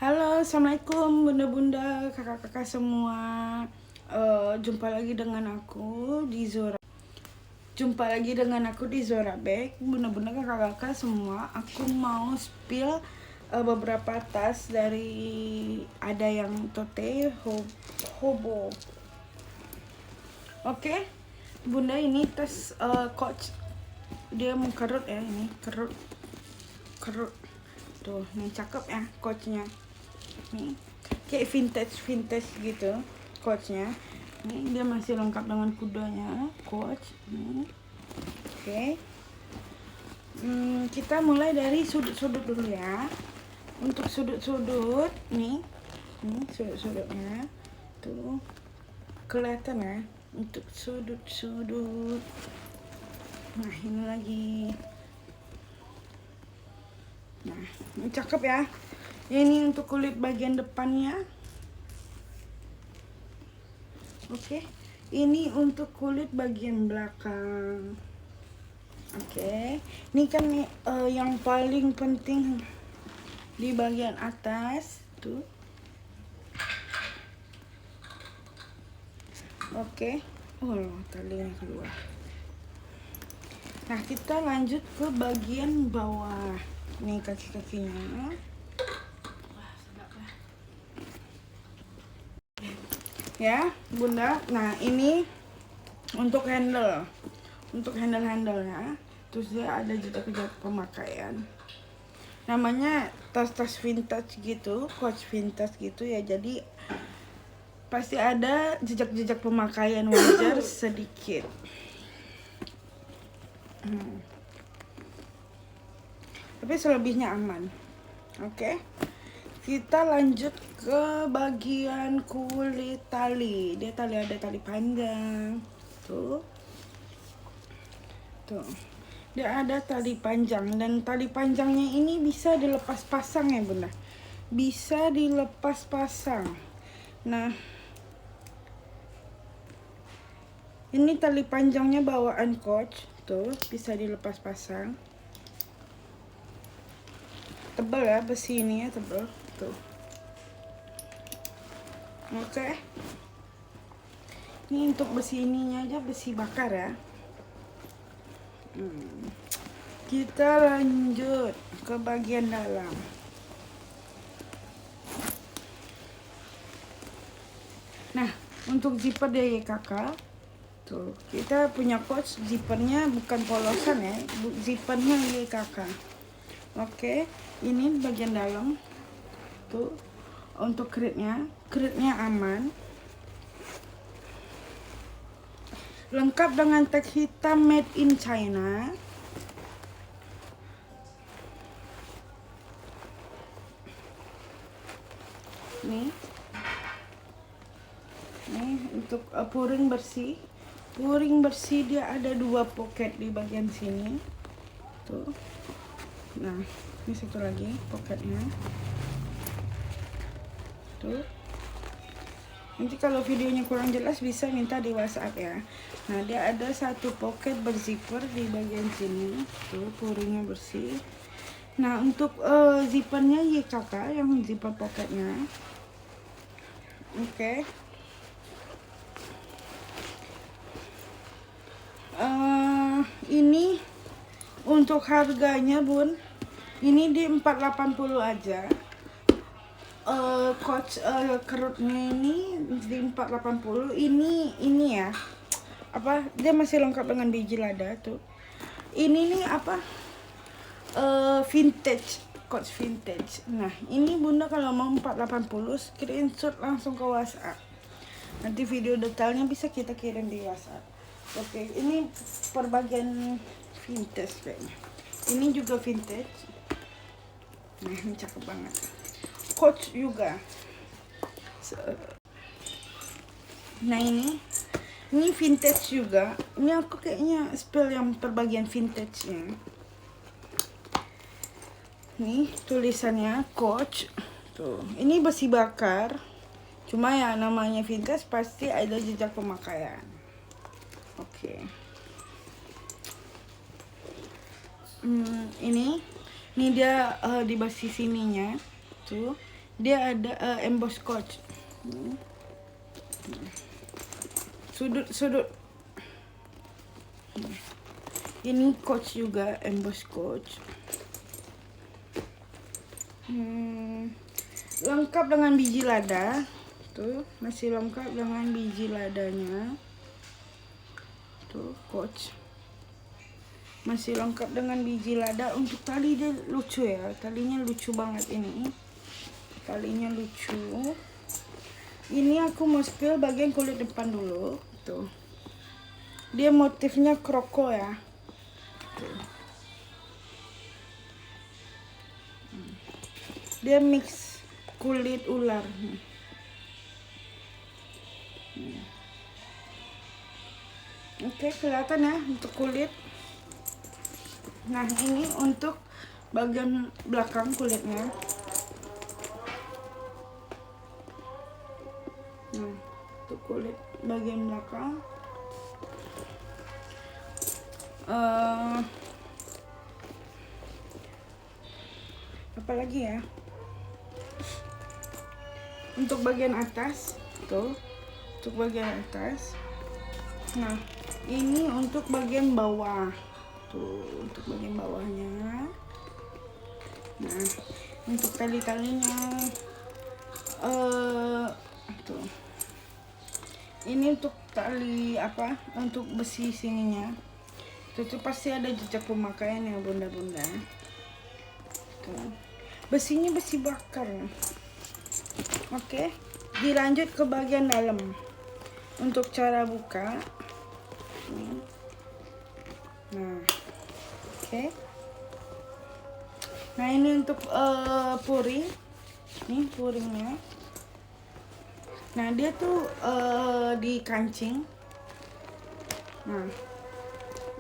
Halo, assalamualaikum bunda-bunda, kakak-kakak semua. Jumpa lagi dengan aku di Zora. Zora Bag, bunda-bunda, kakak-kakak semua. Aku mau spill beberapa tas dari ada yang tote hobo. Oke, bunda, ini tas Coach. Dia mau kerut ya, ini kerut. Tuh, ini cakep ya Coachnya. Nih, kayak vintage gitu Coachnya. Nih, dia masih lengkap dengan kudanya Coach. Oke. Kita mulai dari sudut-sudut dulu ya. Untuk sudut-sudut nih sudut-sudutnya tuh kelihatan ya. Untuk sudut-sudut, nah ini lagi. Nah, ini cakep ya. Ini untuk kulit bagian depannya. Oke, ini untuk kulit bagian belakang. Oke, ini kan yang paling penting di bagian atas tuh. Oke, oh talinya keluar. Nah, kita lanjut ke bagian bawah. Nih kaki-kakinya. Ya, bunda. Nah, ini untuk handle-handlenya. Terus dia ada jejak-jejak pemakaian. Namanya tas-tas vintage gitu, Coach vintage gitu ya. Jadi pasti ada jejak-jejak pemakaian wajar sedikit. Tapi selebihnya aman. Oke. Kita lanjut ke bagian kulit tali. Dia ada tali panjang. Tuh. Dia ada tali panjang, dan tali panjangnya ini bisa dilepas pasang ya bunda. Bisa dilepas pasang. Nah, ini tali panjangnya bawaan Coach. Tuh, bisa dilepas pasang. Tebal ya, besi ini ya, tebal. Tuh. Oke. Ini untuk besi ininya aja, besi bakar ya. Kita lanjut ke bagian dalam. Nah, untuk zipper dari kakak, tuh kita punya Coach zippernya bukan polosan ya, zippernya dari kakak. Oke, ini bagian dalam. Tuh, untuk kritnya aman. Lengkap dengan tag hitam made in China. Nih untuk puring bersih. Puring bersih dia ada 2 pocket di bagian sini. Tuh. Nah, ini satu lagi pocketnya. Tuh. Nanti kalau videonya kurang jelas bisa minta di WhatsApp ya. Nah, dia ada 1 pocket berzipper di bagian sini. Tuh, puringnya bersih. Nah, untuk zippernya ya kakak, yang zipper pocketnya. Oke. Ini untuk harganya bun, ini di 480 aja. Coach kerutnya ini di 480. Ini ya, apa, dia masih lengkap dengan biji lada tuh. Ini nih apa, vintage, Coach vintage. Nah, ini bunda kalau mau 480 screenshot langsung ke WhatsApp. Nanti video detailnya bisa kita kirim di WhatsApp. Oke, ini perbagian vintage kayaknya. Ini juga vintage. Nah, ini cakep banget. Coach juga. Nah, ini vintage juga. Ini aku kayaknya spill yang perbagian vintage-nya. Nih tulisannya Coach. Tuh, ini besi bakar. Cuma ya namanya vintage pasti ada jejak pemakaian. Oke. Ini dia di basi sininya tuh. dia ada emboss coach. Sudut-sudut. Ini coach juga, emboss coach. Lengkap dengan biji lada. Tuh, masih lengkap dengan biji ladanya. Tuh, coach. Masih lengkap dengan biji lada. Untuk tali dia lucu ya. Talinya lucu banget ini. Talinya lucu. Ini aku mau spill bagian kulit depan dulu. Tuh. Dia motifnya kroko ya. Tuh. Dia mix kulit ular. Oke, kelihatan ya untuk kulit. Nah, ini untuk bagian belakang kulitnya. Nah, untuk kulit bagian belakang. Apalagi ya? Untuk bagian atas, tuh. Untuk bagian atas. Nah, ini untuk bagian bawah. Tuh, untuk bagian bawahnya. Nah, untuk tali-talinya. Tuh. Ini untuk tali apa? Untuk besi sininya. Itu pasti ada jejak pemakaian ya, bunda-bunda. Tuh. Besinya besi bakar. Oke, dilanjut ke bagian dalam. Untuk cara buka. Nah, oke. Nah, ini untuk puring. Nih puringnya. Nah, dia tuh di kancing. Nah,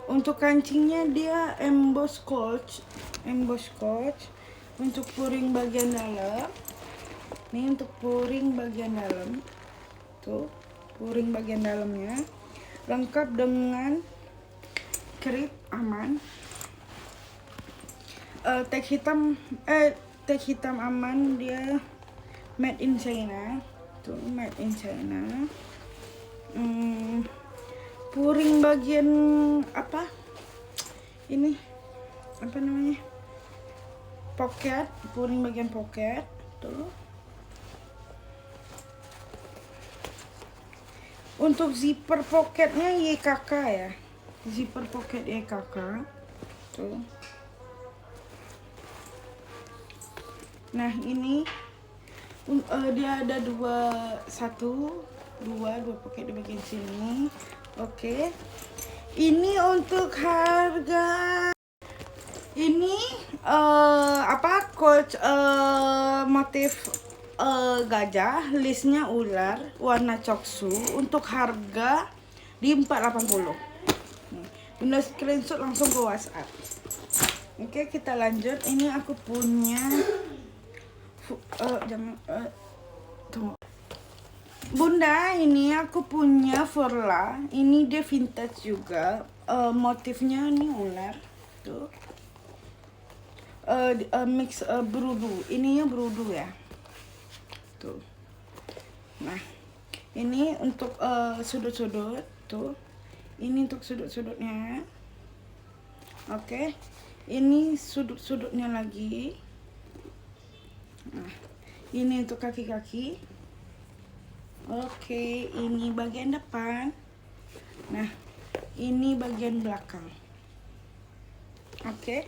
untuk kancingnya dia emboss coach. Untuk puring bagian dalam. Ini untuk puring bagian dalam. Tuh, puring bagian dalamnya. Lengkap dengan grip aman. Tag hitam aman, dia made in China. Tuh, made in China. Puring bagian apa? Ini apa namanya? Pocket, puring bagian pocket. Tuh. Untuk zipper pocketnya YKK ya. Zipper pocket YKK. Tuh. Nah, ini dia ada dua pocket di bagian sini. Oke. Ini untuk harga ini coach motif gajah, listnya ular, warna coksu. Untuk harga di 480. Bunda screenshot langsung ke WhatsApp. Oke, kita lanjut. Ini aku punya tunggu. Bunda, ini aku punya Forla. Ini dia vintage juga. Motifnya nih ular. Tuh. Mix berudu. Ininya berudu ya. Tuh. Nah, ini untuk sudut-sudut. Tuh. Ini untuk sudut-sudutnya. Oke. Ini sudut-sudutnya lagi. Nah, ini untuk kaki-kaki. Oke, ini bagian depan. Nah, ini bagian belakang. Oke.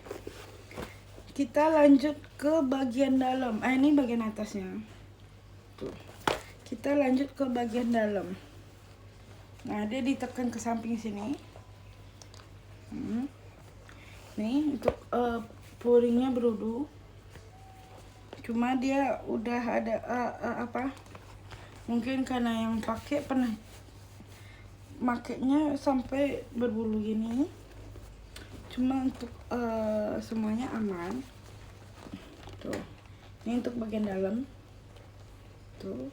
Kita lanjut ke bagian dalam. Ini bagian atasnya. Tuh. Kita lanjut ke bagian dalam. Nah, dia ditekan ke samping sini. Nih, untuk puringnya berudu. Cuma dia udah ada mungkin karena yang pakai pernah makainya sampai berbulu gini. Cuma untuk semuanya aman. Tuh, ini untuk bagian dalam. Tuh,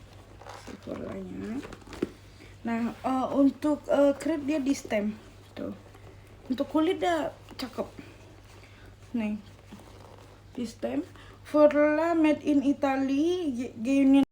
si polanya. Nah, untuk krep dia di stem. Tuh, untuk kulit dia cakep. Nih, di stem. Furla made in Italy, Union